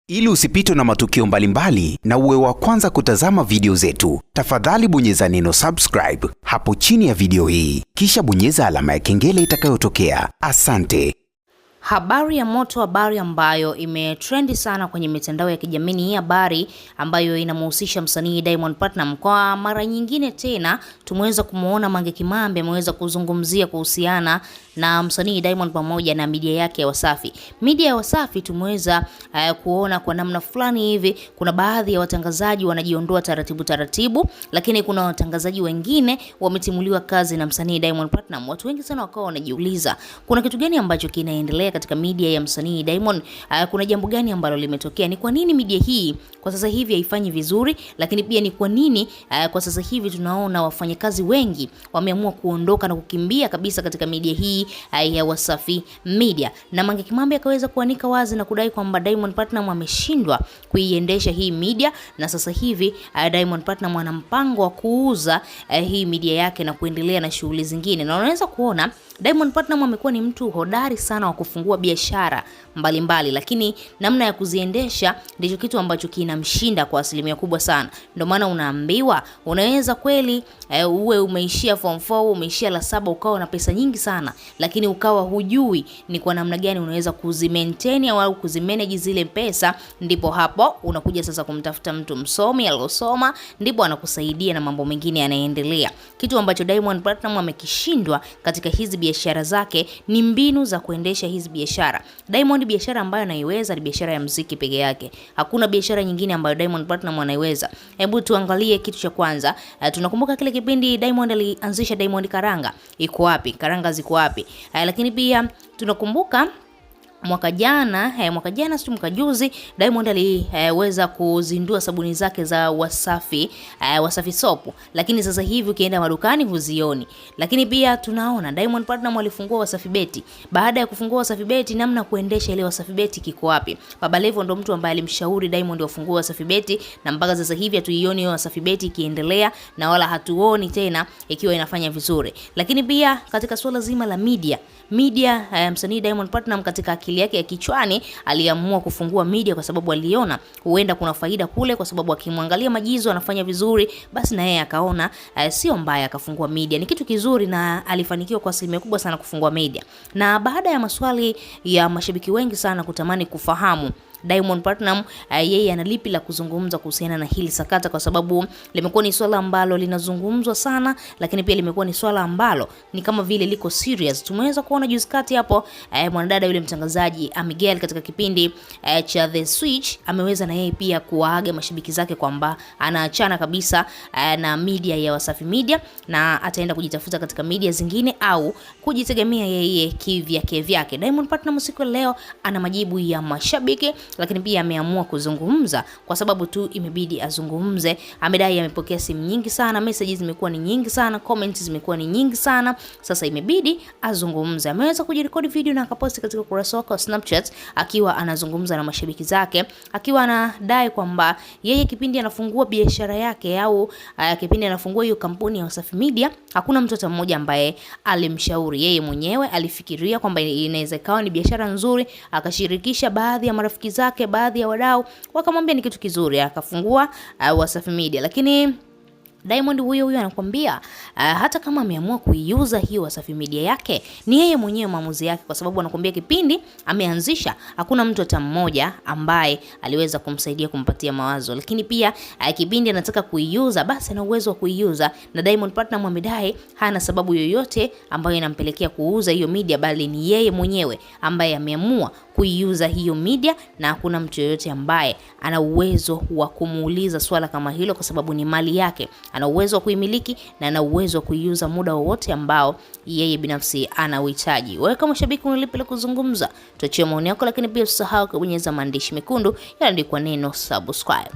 Ili usipitwe na matukio mbalimbali na uwe wa kwanza kutazama video zetu, tafadhali bonyeza neno subscribe hapo chini ya video hii, kisha bonyeza alama ya kengele itakayotokea. Asante. Habari ya moto, habari ambayo imetrendi sana kwenye mitandao ya kijamii ni habari ambayo inamhusisha msanii Diamond Platnumz. Kwa mara nyingine tena tumeweza kumuona Mange Kimambi ameweza kuzungumzia kuhusiana na msanii Diamond pamoja na media yake ya Wasafi. Media ya Wasafi tumeweza kuona kwa namna fulani hivi kuna baadhi ya watangazaji wanajiondoa taratibu, lakini kuna watangazaji wengine wametimuliwa kazi na msanii Diamond Platnumz. Watu wengi sana wakawa wanajiuliza kuna kitu gani ambacho kinaendelea katika media ya msanii Diamond. Kuna jambo gani ambalo limetokea? Ni kwa nini media hii kwa sasa hivi haifanyi vizuri? Lakini pia ni kwa nini kwa sasa hivi tunaona wafanyakazi wengi wameamua kuondoka na kukimbia kabisa katika media hii ya Wasafi Media? Na Mange Kimambi akaweza kuanika wazi na kudai kwamba Diamond Platnumz ameshindwa kuiendesha hii media, na sasa hivi Diamond Platnumz ana mpango wa kuuza hii media yake na kuendelea na shughuli zingine. Na unaweza kuona Diamond Platnumz amekuwa ni mtu hodari sana wa kufungua biashara mbalimbali, lakini namna ya kuziendesha ndicho kitu ambacho kinamshinda kwa asilimia kubwa sana. Ndio maana unaambiwa unaweza kweli uwe umeishia form 4, umeishia la 7, ukawa na pesa nyingi sana, lakini ukawa hujui ni kwa namna gani unaweza kuzimaintain au kuzimanage zile pesa. Ndipo hapo unakuja sasa kumtafuta mtu msomi aliyosoma, ndipo anakusaidia na mambo mengine yanaendelea. Kitu ambacho Diamond Platnumz amekishindwa katika hizi biashara zake ni mbinu za kuendesha hizi biashara. Diamond biashara ambayo anaiweza ni biashara ya muziki peke yake. Hakuna biashara nyingine ambayo Diamond Platnumz anaiweza. Hebu tuangalie kitu cha kwanza. Tunakumbuka kile kipindi Diamond alianzisha Diamond Karanga. Iko wapi? Karanga ziko wapi? Lakini pia tunakumbuka mwaka jana si mwaka juzi, Diamond aliweza kuzindua sabuni zake za Wasafi, Wasafi soap, lakini sasa hivi ukienda madukani huzioni. Lakini pia tunaona Diamond Platnumz alifungua Wasafi Bet. Baada ya kufungua Wasafi Bet, namna kuendesha ile Wasafi Bet kiko wapi? Baba Levo ndo mtu ambaye alimshauri Diamond afungue Wasafi Bet, na mpaka sasa hivi hatuioni hiyo Wasafi Bet ikiendelea na wala hatuoni tena ikiwa inafanya vizuri. Lakini pia katika swala zima la media, msanii Diamond Platnumz katika akili yake ya kichwani aliamua kufungua media kwa sababu aliona huenda kuna faida kule, kwa sababu akimwangalia Majizo anafanya vizuri, basi na yeye akaona sio mbaya akafungua media. Ni kitu kizuri na alifanikiwa kwa asilimia kubwa sana kufungua media. Na baada ya maswali ya mashabiki wengi sana kutamani kufahamu Diamond Platnumz yeye ana lipi la kuzungumza kuhusiana na hili sakata, kwa sababu limekuwa ni swala ambalo linazungumzwa sana, lakini pia limekuwa ni swala ambalo ni kama vile liko serious. Tumeweza kuona juzi kati hapo mwanadada yule mtangazaji Amigel katika kipindi cha The Switch ameweza na yeye pia kuwaaga mashabiki zake kwamba anaachana kabisa na media ya Wasafi Media na ataenda kujitafuta katika media zingine au kujitegemea yeye kivyake. Diamond Platnumz siku leo ana majibu ya mashabiki, lakini pia ameamua kuzungumza kwa sababu tu imebidi azungumze. Amedai amepokea simu nyingi sana, messages zimekuwa ni nyingi sana, comments zimekuwa ni nyingi sana, sasa imebidi azungumze. Ameweza kujirekodi video na akaposti katika ukurasa wake wa Snapchat akiwa anazungumza na mashabiki zake, akiwa anadai kwamba yeye kipindi anafungua biashara yake au kipindi anafungua hiyo kampuni ya Wasafi Media, hakuna mtu hata mmoja ambaye alimshauri. Yeye mwenyewe alifikiria kwamba inaweza kawa ni biashara nzuri, akashirikisha baadhi ya marafiki zake, baadhi ya wadau wakamwambia ni kitu kizuri, akafungua Wasafi Media. Lakini Diamond huyo anakuambia hata kama ameamua kuiuza hiyo Wasafi Media yake ni yeye mwenyewe maamuzi yake, kwa sababu anakuambia kipindi ameanzisha hakuna mtu hata mmoja ambaye aliweza kumsaidia kumpatia mawazo. Lakini pia kipindi anataka kuiuza basi ana uwezo wa kuiuza, na Diamond Platnumz amedai hana sababu yoyote ambayo inampelekea kuuza hiyo media, bali ni yeye mwenyewe ambaye ameamua kuiuza hiyo media, na hakuna mtu yoyote ambaye ana uwezo wa kumuuliza swala kama hilo, kwa sababu ni mali yake. Ana uwezo wa kuimiliki na ana uwezo wa kuiuza muda wowote ambao yeye binafsi ana uhitaji. Wewe kama shabiki unalipi la kuzungumza? Tuachie maoni yako, lakini pia usisahau kubonyeza maandishi mekundu yaliyoandikwa neno subscribe.